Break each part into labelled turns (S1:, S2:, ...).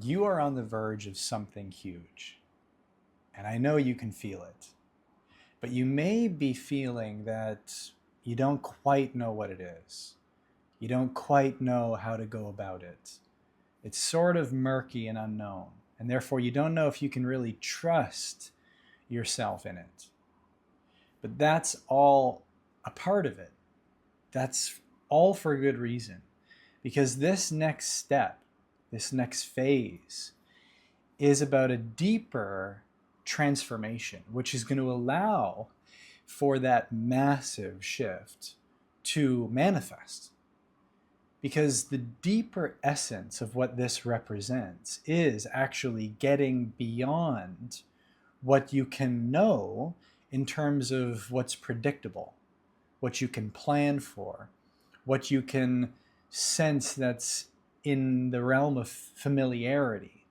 S1: You are on the verge of something huge, and I know you can feel it. But you may be feeling that you don't quite know what it is. You don't quite know how to go about it. It's sort of murky and unknown, and therefore you don't know if you can really trust yourself in it. But that's all a part of it. That's all for a good reason. Because this next step, this next phase, is about a deeper transformation, which is going to allow for that massive shift to manifest. Because the deeper essence of what this represents is actually getting beyond what you can know in terms of what's predictable, what you can plan for, what you can sense that's in the realm of familiarity.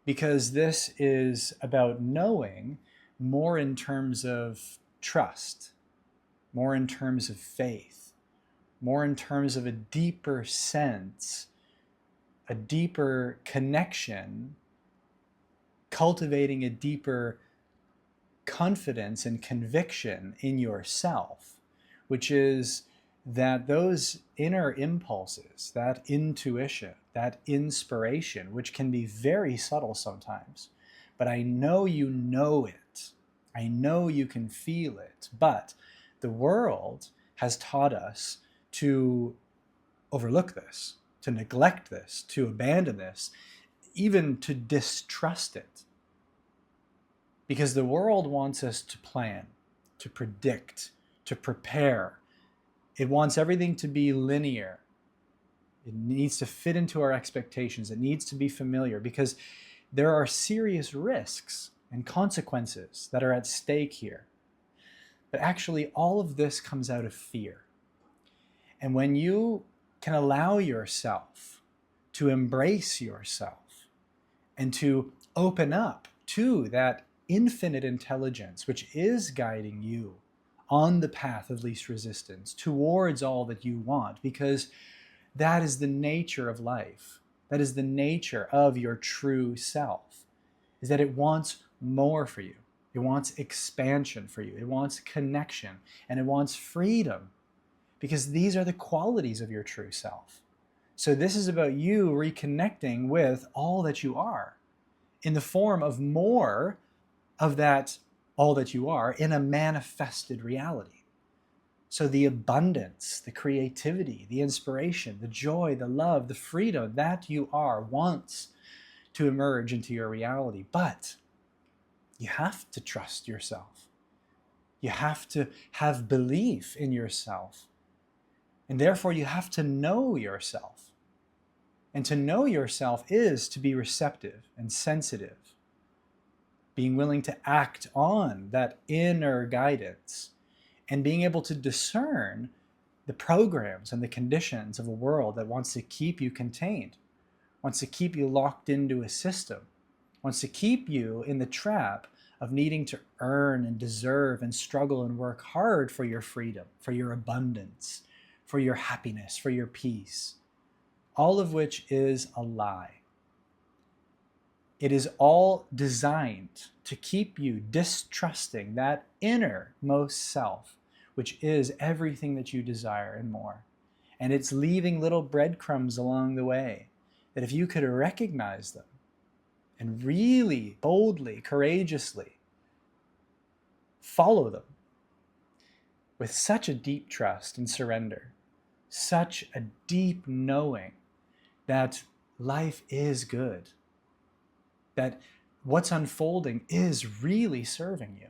S1: Because this is about knowing more in terms of trust, more in terms of faith, more in terms of a deeper sense, a deeper connection, cultivating a deeper confidence and conviction in yourself, which is that those inner impulses, that intuition, that inspiration, which can be very subtle sometimes, but I know you know it. I know you can feel it. But the world has taught us to overlook this, to neglect this, to abandon this, even to distrust it. Because the world wants us to plan, to predict, to prepare. It wants everything to be linear. It needs to fit into our expectations. It needs to be familiar because there are serious risks and consequences that are at stake here. But actually, all of this comes out of fear. And when you can allow yourself to embrace yourself and to open up to that infinite intelligence, which is guiding you on the path of least resistance towards all that you want, because that is the nature of life. That is the nature of your true self, is that it wants more for you. It wants expansion for you. It wants connection, and it wants freedom, because these are the qualities of your true self. So this is about you reconnecting with all that you are in the form of more of that all that you are in a manifested reality. So the abundance, the creativity, the inspiration, the joy, the love, the freedom that you are wants to emerge into your reality. But you have to trust yourself. You have to have belief in yourself. And therefore you have to know yourself. And to know yourself is to be receptive and sensitive, being willing to act on that inner guidance and being able to discern the programs and the conditions of a world that wants to keep you contained, wants to keep you locked into a system, wants to keep you in the trap of needing to earn and deserve and struggle and work hard for your freedom, for your abundance, for your happiness, for your peace, all of which is a lie. It is all designed to keep you distrusting that innermost self, which is everything that you desire and more. And it's leaving little breadcrumbs along the way that if you could recognize them and really boldly, courageously follow them with such a deep trust and surrender, such a deep knowing that life is good, that what's unfolding is really serving you,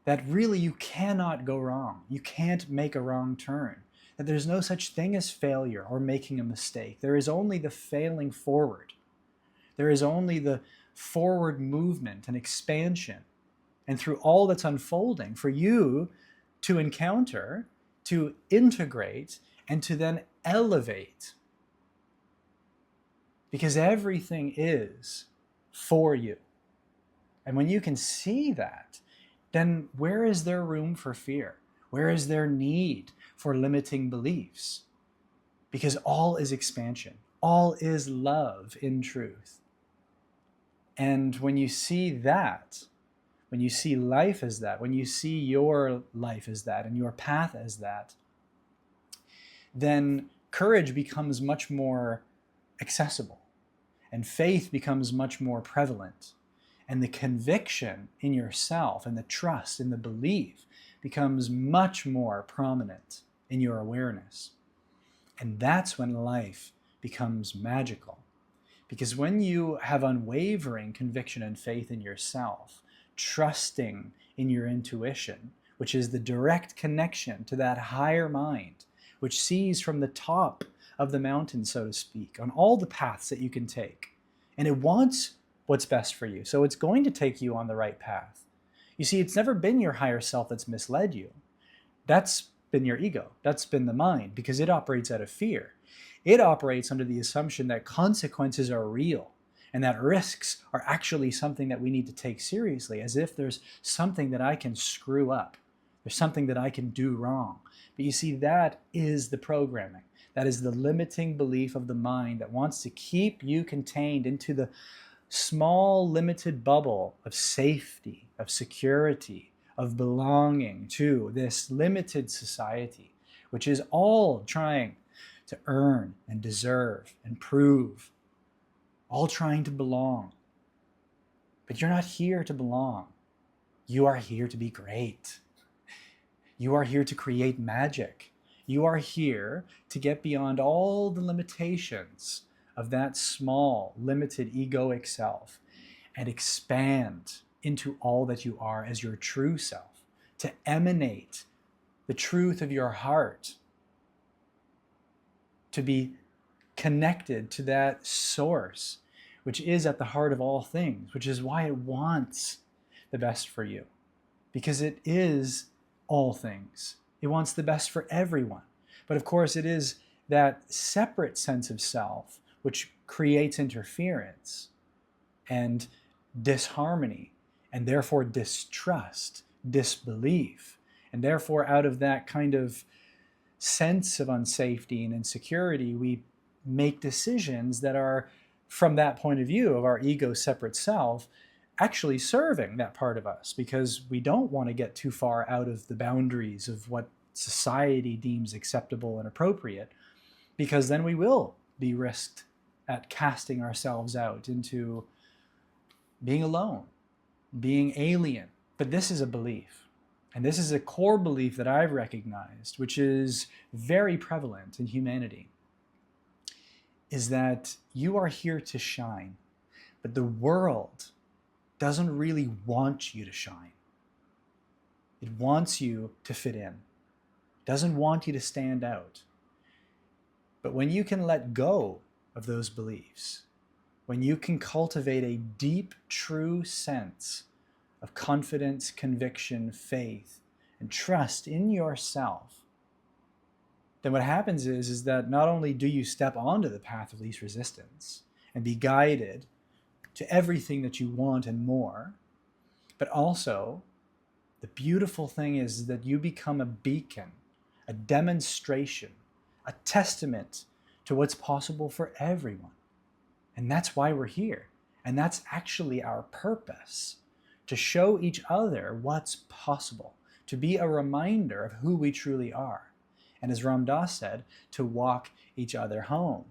S1: that really you cannot go wrong. You can't make a wrong turn, that there's no such thing as failure or making a mistake. There is only the failing forward. There is only the forward movement and expansion. And through all that's unfolding, for you to encounter, to integrate, and to then elevate. Because everything is for you. And when you can see that, then where is there room for fear? Where is there need for limiting beliefs? Because all is expansion. all is love in truth. And when you see that, when you see life as that, when you see your life as that and your path as that, then courage becomes much more accessible and faith becomes much more prevalent. And the conviction in yourself and the trust and the belief becomes much more prominent in your awareness. And that's when life becomes magical. Because when you have unwavering conviction and faith in yourself, trusting in your intuition, which is the direct connection to that higher mind, which sees from the top of the mountain, so to speak, on all the paths that you can take. And it wants what's best for you. So it's going to take you on the right path. You see, it's never been your higher self that's misled you. That's been your ego. That's been the mind, because it operates out of fear. It operates under the assumption that consequences are real and that risks are actually something that we need to take seriously, as if there's something that I can screw up. There's something that I can do wrong. But you see, that is the programming. That is the limiting belief of the mind that wants to keep you contained into the small, limited bubble of safety, of security, of belonging to this limited society, which is all trying to earn and deserve and prove, all trying to belong. But you're not here to belong. You are here to be great. You are here to create magic. You are here to get beyond all the limitations of that small, limited egoic self and expand into all that you are as your true self, to emanate the truth of your heart, to be connected to that source, which is at the heart of all things, which is why it wants the best for you, because it is all things. It wants the best for everyone. But of course, it is that separate sense of self which creates interference and disharmony, and therefore distrust, disbelief. And therefore, out of that kind of sense of unsafety and insecurity, we make decisions that are, from that point of view of our ego separate self, actually serving that part of us, because we don't want to get too far out of the boundaries of what society deems acceptable and appropriate, because then we will be risked at casting ourselves out into being alone, being alien. But this is a belief, and this is a core belief that I've recognized, which is very prevalent in humanity, is that you are here to shine, but the world doesn't really want you to shine. It wants you to fit in. It doesn't want you to stand out. But when you can let go of those beliefs, when you can cultivate a deep, true sense of confidence, conviction, faith, and trust in yourself, then what happens is that not only do you step onto the path of least resistance and be guided to everything that you want and more, but also the beautiful thing is that you become a beacon, a demonstration, a testament to what's possible for everyone. And that's why we're here. And that's actually our purpose, to show each other what's possible, to be a reminder of who we truly are. And as Ram Dass said, to walk each other home.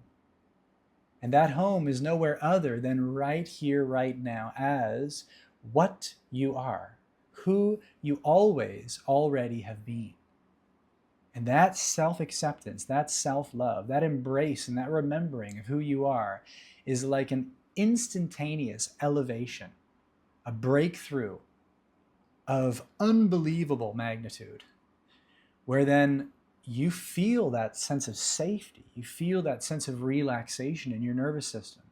S1: And that home is nowhere other than right here, right now, as what you are, who you always already have been. And that self-acceptance, that self-love, that embrace and that remembering of who you are is like an instantaneous elevation, a breakthrough of unbelievable magnitude, where then you feel that sense of safety, you feel that sense of relaxation in your nervous system.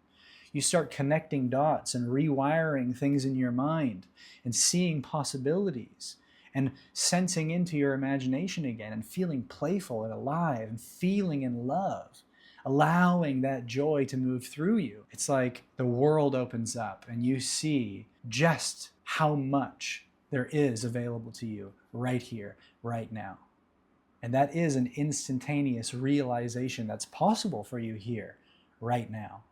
S1: You start connecting dots and rewiring things in your mind and seeing possibilities and sensing into your imagination again and feeling playful and alive and feeling in love, allowing that joy to move through you. It's like the world opens up and you see just how much there is available to you right here, right now. And that is an instantaneous realization that's possible for you here, right now.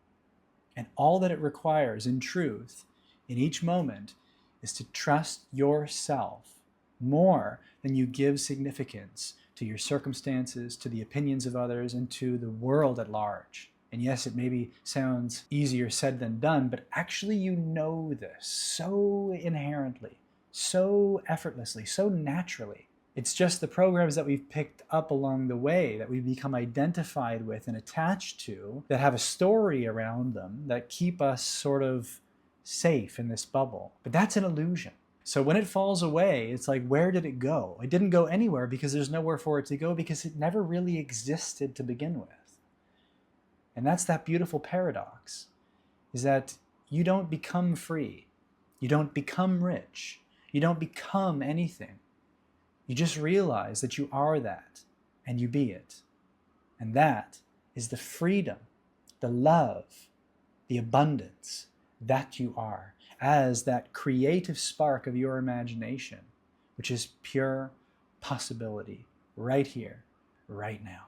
S1: And all that it requires, in truth, in each moment, is to trust yourself more than you give significance to your circumstances, to the opinions of others, and to the world at large. And yes, it maybe sounds easier said than done, but actually you know this so inherently, so effortlessly, so naturally. It's just the programs that we've picked up along the way that we become identified with and attached to, that have a story around them that keep us sort of safe in this bubble. But that's an illusion. So when it falls away, it's like, where did it go? It didn't go anywhere because there's nowhere for it to go, because it never really existed to begin with. And that's that beautiful paradox, is that you don't become free. You don't become rich. You don't become anything. You just realize that you are that, and you be it. And that is the freedom, the love, the abundance that you are, as that creative spark of your imagination, which is pure possibility right here, right now.